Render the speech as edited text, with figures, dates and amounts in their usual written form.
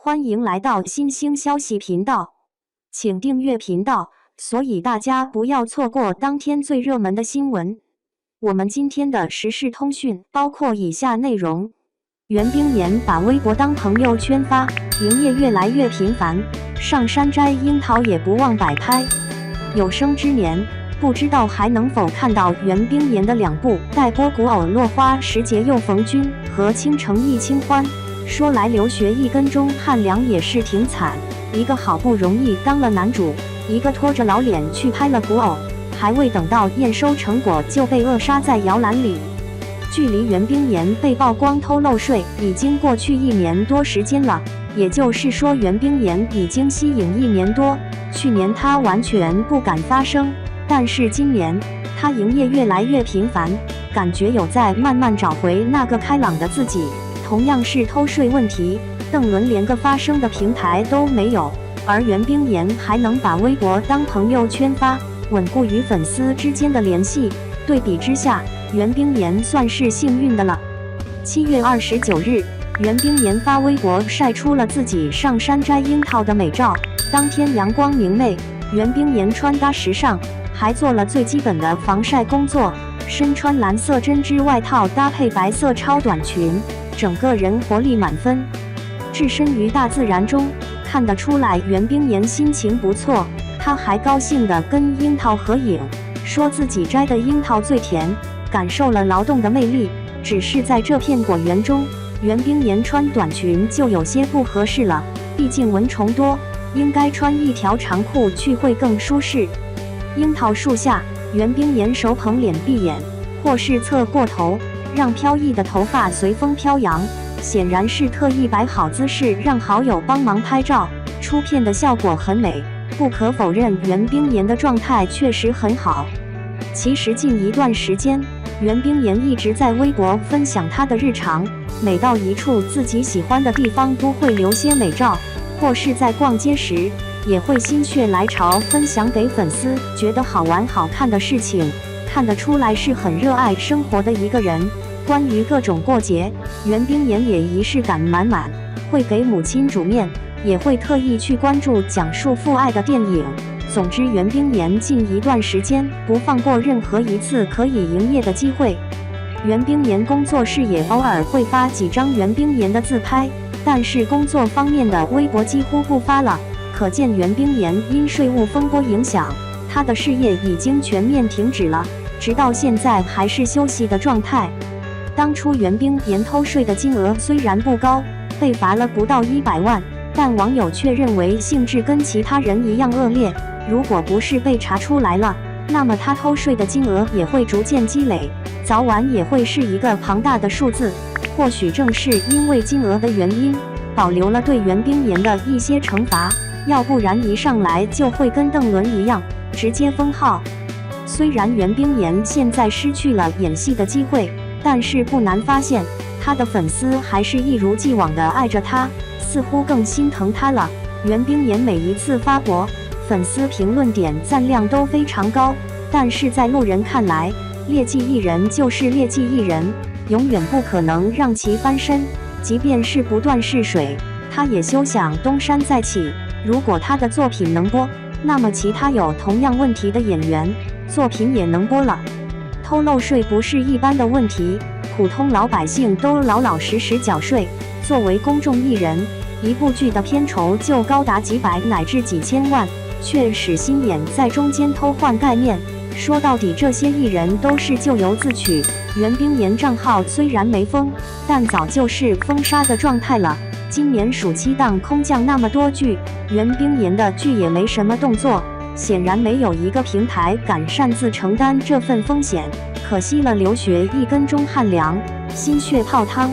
欢迎来到新兴消息频道，请订阅频道，所以大家不要错过当天最热门的新闻。我们今天的时事通讯包括以下内容：袁冰妍把微博当朋友圈发，营业越来越频繁，上山摘樱桃也不忘摆拍。有生之年，不知道还能否看到袁冰妍的2部待播古偶《落花时节又逢君》和《倾城忆清欢》。说来留学1跟钟汉良也是挺惨，一个好不容易当了男主，一个拖着老脸去拍了古偶，还未等到验收成果就被扼杀在摇篮里。距离袁冰妍被曝光偷漏税已经过去1年多时间了，也就是说袁冰妍已经息影1年多。去年她完全不敢发声，但是今年她营业越来越频繁，感觉有在慢慢找回那个开朗的自己。同样是偷税问题，邓伦连个发声的平台都没有，而袁冰妍还能把微博当朋友圈发，稳固与粉丝之间的联系。对比之下，袁冰妍算是幸运的了。7月29日，袁冰妍发微博晒出了自己上山摘樱桃的美照。当天阳光明媚，袁冰妍穿搭时尚，还做了最基本的防晒工作，身穿蓝色针织外套搭配白色超短裙，整个人活力满分。置身于大自然中，看得出来袁冰妍心情不错。她还高兴地跟樱桃合影，说自己摘的樱桃最甜，感受了劳动的魅力。只是在这片果园中，袁冰妍穿短裙就有些不合适了，毕竟蚊虫多，应该穿一条长裤去会更舒适。樱桃树下，袁冰妍手捧脸闭眼，或是侧过头，让飘逸的头发随风飘扬，显然是特意摆好姿势让好友帮忙拍照，出片的效果很美。不可否认，袁冰妍的状态确实很好。其实近一段时间，袁冰妍一直在微博分享她的日常，每到一处自己喜欢的地方都会留些美照，或是在逛街时也会心血来潮分享给粉丝觉得好玩好看的事情，看得出来是很热爱生活的一个人。关于各种过节，袁冰妍也仪式感满满，会给母亲煮面，也会特意去关注讲述父爱的电影。总之，袁冰妍近一段时间不放过任何一次可以营业的机会。袁冰妍工作室也偶尔会发几张袁冰妍的自拍，但是工作方面的微博几乎不发了，可见袁冰妍因税务风波影响，她的事业已经全面停止了，直到现在还是休息的状态。当初袁冰妍偷税的金额虽然不高，被罚了不到100万，但网友却认为性质跟其他人一样恶劣。如果不是被查出来了，那么他偷税的金额也会逐渐积累，早晚也会是一个庞大的数字。或许正是因为金额的原因，保留了对袁冰妍的一些惩罚，要不然一上来就会跟邓伦一样直接封号。虽然袁冰妍现在失去了演戏的机会，但是不难发现，她的粉丝还是一如既往的爱着她，似乎更心疼她了。袁冰妍每一次发博，粉丝评论点赞量都非常高，但是在路人看来，劣迹艺人就是劣迹艺人，永远不可能让其翻身。即便是不断试水，他也休想东山再起。如果他的作品能播，那么其他有同样问题的演员作品也能播了。偷漏税不是一般的问题，普通老百姓都老老实实缴税。作为公众艺人，一部剧的片酬就高达几百乃至几千万，却使心眼在中间偷换概念。说到底，这些艺人都是咎由自取。袁冰妍账号虽然没封，但早就是封杀的状态了。今年暑期档空降那么多剧，袁冰妍的剧也没什么动作，显然没有一个平台敢擅自承担这份风险。可惜了留学1跟钟汉良，心血泡汤。